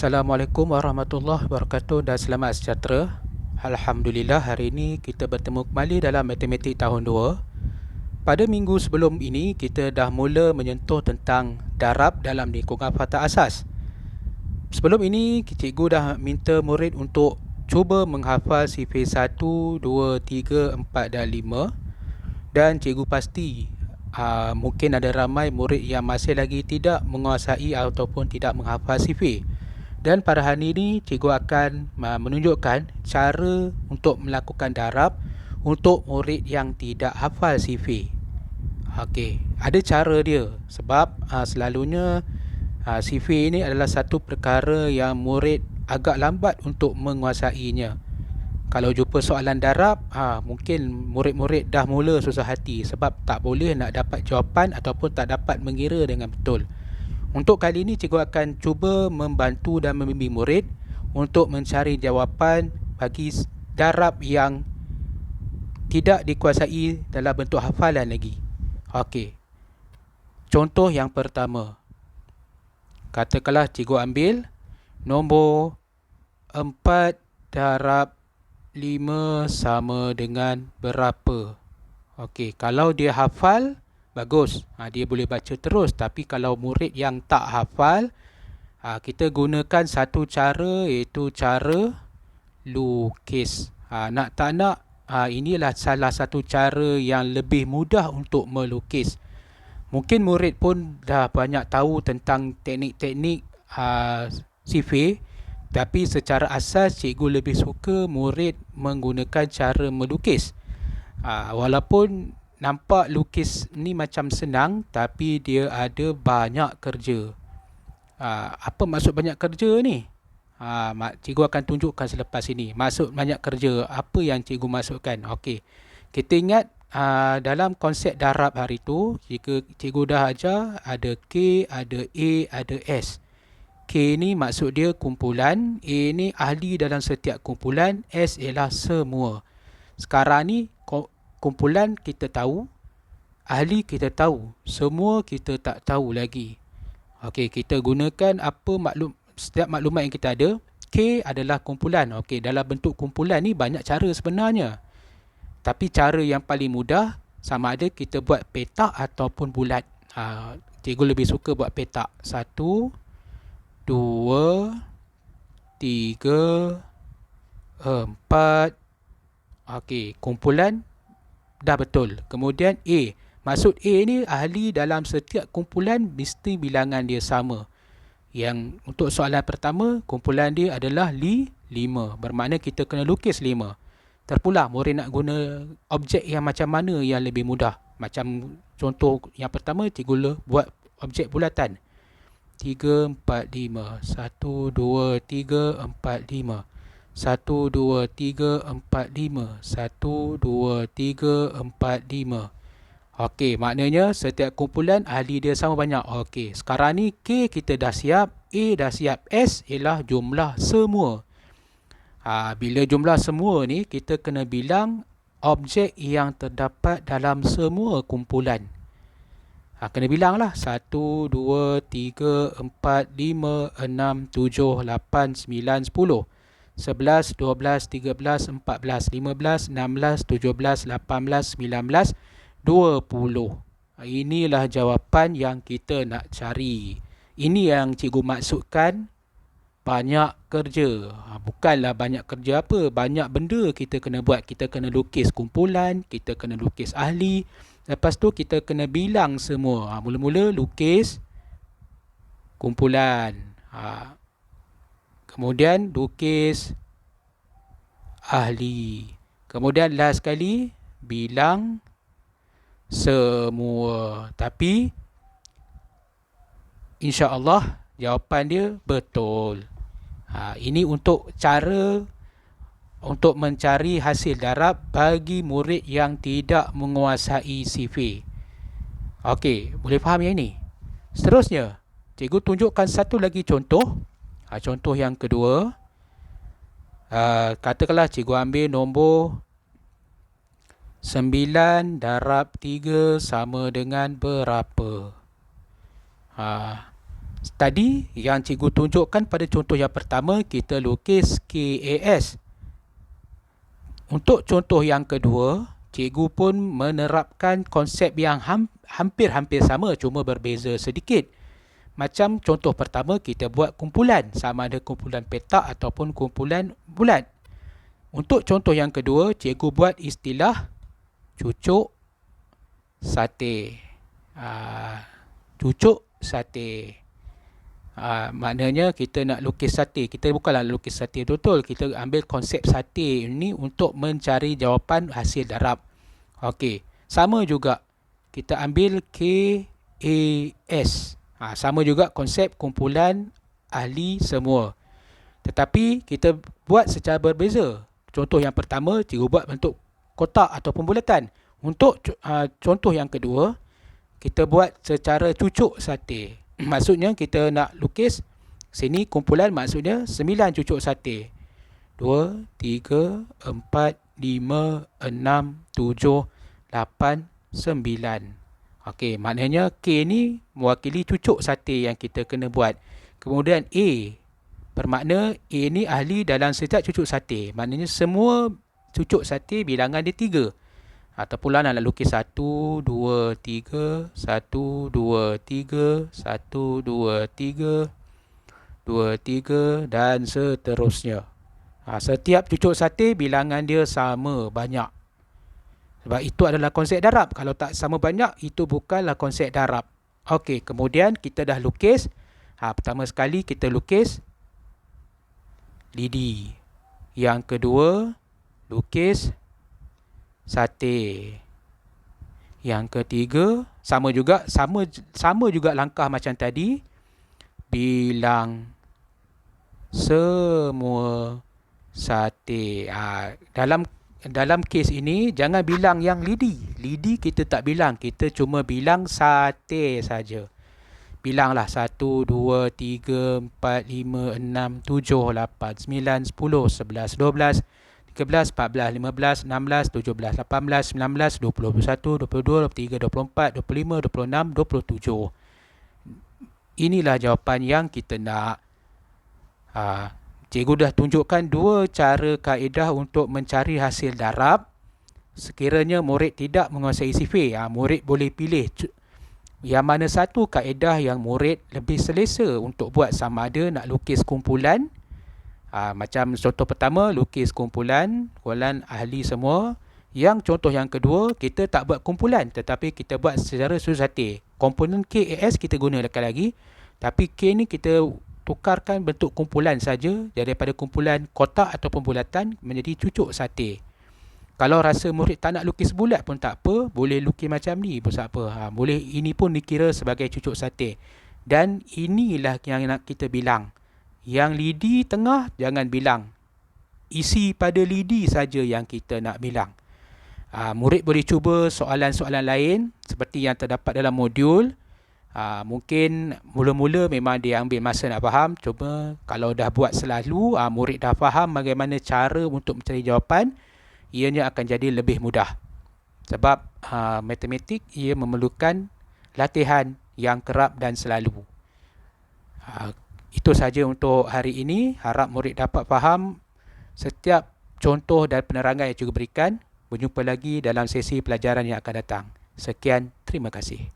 Assalamualaikum warahmatullahi wabarakatuh dan selamat sejahtera. Alhamdulillah, hari ini kita bertemu kembali dalam matematik tahun 2. Pada minggu sebelum ini kita dah mula menyentuh tentang darab dalam lingkungan fatah asas. Sebelum ini cikgu dah minta murid untuk cuba menghafal sifir 1, 2, 3, 4 dan 5. Dan cikgu pasti mungkin ada ramai murid yang masih lagi tidak menguasai ataupun tidak menghafal sifir. Dan pada hari ini cikgu akan menunjukkan cara untuk melakukan darab untuk murid yang tidak hafal sifir. Okey, ada cara dia sebab selalunya sifir ini adalah satu perkara yang murid agak lambat untuk menguasainya. Kalau jumpa soalan darab, mungkin murid-murid dah mula susah hati sebab tak boleh nak dapat jawapan ataupun tak dapat mengira dengan betul. Untuk kali ini cikgu akan cuba membantu dan membimbing murid untuk mencari jawapan bagi darab yang tidak dikuasai dalam bentuk hafalan lagi. Okey. Contoh yang pertama. Katakanlah cikgu ambil nombor 4 darab 5 sama dengan berapa. Okey, kalau dia hafal, bagus. Dia boleh baca terus. Tapi kalau murid yang tak hafal, kita gunakan satu cara, iaitu cara lukis. Nak tak nak, inilah salah satu cara yang lebih mudah untuk melukis. Mungkin murid pun dah banyak tahu tentang teknik-teknik sifir, tapi secara asas cikgu lebih suka murid menggunakan cara melukis. Walaupun nampak lukis ni macam senang, tapi dia ada banyak kerja. Apa maksud banyak kerja ni? Cikgu akan tunjukkan selepas ini. Maksud banyak kerja, apa yang cikgu maksudkan? Okey, kita ingat dalam konsep darab hari tu, jika cikgu dah ajar, ada K, ada A, ada S. K ni maksud dia kumpulan, A ni ahli dalam setiap kumpulan, S ialah semua. Sekarang ni kumpulan kita tahu, ahli kita tahu, semua kita tak tahu lagi. Okey, kita gunakan setiap maklumat yang kita ada. K adalah kumpulan. Okey, dalam bentuk kumpulan ni banyak cara sebenarnya. Tapi cara yang paling mudah sama ada kita buat petak ataupun bulat. Cikgu lebih suka buat petak. 1, 2, 3, 4. Okey, kumpulan dah betul. Kemudian A. Maksud A ni ahli dalam setiap kumpulan mesti bilangan dia sama. Yang untuk soalan pertama, kumpulan dia adalah 5. Bermakna kita kena lukis 5. Terpulang murid nak guna objek yang macam mana yang lebih mudah. Macam contoh yang pertama, cikgu buat objek bulatan. 3, 4, 5. 1, 2, 3, 4, 5. 1, 2, 3, 4, 5. 1, 2, 3, 4, 5. Okey, maknanya setiap kumpulan ahli dia sama banyak. Okey, sekarang ni K kita dah siap, A dah siap, S ialah jumlah semua. Bila jumlah semua ni, kita kena bilang objek yang terdapat dalam semua kumpulan. Kena bilang lah. 1, 2, 3, 4, 5, 6, 7, 8, 9, 10. 11, 12, 13, 14, 15, 16, 17, 18, 19, 20. Inilah jawapan yang kita nak cari. Ini yang cikgu maksudkan banyak kerja. Bukanlah banyak kerja apa, banyak benda kita kena buat. Kita kena lukis kumpulan, kita kena lukis ahli. Lepas tu kita kena bilang semua. Mula-mula lukis kumpulan. Kemudian lukis ahli. Kemudian last sekali bilang semua. Tapi insya-Allah jawapan dia betul. Ini untuk cara untuk mencari hasil darab bagi murid yang tidak menguasai sifir. Okey, boleh faham yang ini? Seterusnya, cikgu tunjukkan satu lagi contoh. Contoh yang kedua. Katakanlah cikgu ambil nombor 9 darab 3 sama dengan berapa? Tadi yang cikgu tunjukkan pada contoh yang pertama, kita lukis KAS. Untuk contoh yang kedua, cikgu pun menerapkan konsep yang hampir-hampir sama, cuma berbeza sedikit. Macam contoh pertama, kita buat kumpulan, sama ada kumpulan petak ataupun kumpulan bulat. Untuk contoh yang kedua, cikgu buat istilah cucuk sate. Cucuk sate. Maknanya kita nak lukis sate. Kita bukanlah lukis sate betul. Kita ambil konsep sate ini untuk mencari jawapan hasil darab. Okey, sama juga. Kita ambil KAS. Sama juga konsep kumpulan ahli semua. Tetapi kita buat secara berbeza. Contoh yang pertama, cikgu buat bentuk kotak ataupun bulatan. Untuk contoh yang kedua, kita buat secara cucuk sate. Maksudnya kita nak lukis sini kumpulan, maksudnya 9 cucuk sate. 2, 3, 4, 5, 6, 7, 8, 9. Okey, maknanya K ni mewakili cucuk sate yang kita kena buat. Kemudian A bermakna A ni ahli dalam setiap cucuk sate. Maknanya semua cucuk sate bilangan dia 3. Ataupun nak lukis 1, 2, 3, 1, 2, 3, 1, 2, 3, 2, 3 dan seterusnya. Setiap cucuk sate bilangan dia sama banyak. Sebab itu adalah konsep darab. Kalau tak sama banyak, itu bukanlah konsep darab. Okey, kemudian kita dah lukis. Pertama sekali kita lukis lidi. Yang kedua, lukis sate. Yang ketiga, sama juga langkah macam tadi. Bilang semua sate. Dalam kes ini jangan bilang yang lidi. Lidi kita tak bilang, kita cuma bilang sate saja. Bilanglah 1, 2, 3, 4, 5, 6, 7, 8, 9, 10, 11, 12, 13, 14, 15, 16, 17, 18, 19, 20, 21, 22, 23, 24, 25, 26, 27. Inilah jawapan yang kita nak. Cikgu dah tunjukkan 2 cara kaedah untuk mencari hasil darab. Sekiranya murid tidak menguasai sifir, murid boleh pilih yang mana satu kaedah yang murid lebih selesa untuk buat, sama ada nak lukis kumpulan. Macam contoh pertama, lukis kumpulan ahli semua. Yang contoh yang kedua, kita tak buat kumpulan tetapi kita buat secara susate. Komponen KAS kita gunakan lagi, tapi K ni kita tukarkan bentuk kumpulan saja, daripada kumpulan kotak ataupun bulatan menjadi cucuk sate. Kalau rasa murid tak nak lukis bulat pun tak apa, boleh lukis macam ni pun tak apa. Boleh, ini pun dikira sebagai cucuk sate. Dan inilah yang nak kita bilang. Yang lidi tengah jangan bilang. Isi pada lidi saja yang kita nak bilang. Murid boleh cuba soalan-soalan lain seperti yang terdapat dalam modul. Mungkin mula-mula memang dia ambil masa nak faham. Cuma kalau dah buat selalu, murid dah faham bagaimana cara untuk mencari jawapan, ianya akan jadi lebih mudah. Sebab matematik ia memerlukan latihan yang kerap dan selalu. Itu saja untuk hari ini. Harap murid dapat faham setiap contoh dan penerangan yang cikgu berikan. Berjumpa lagi dalam sesi pelajaran yang akan datang. Sekian, terima kasih.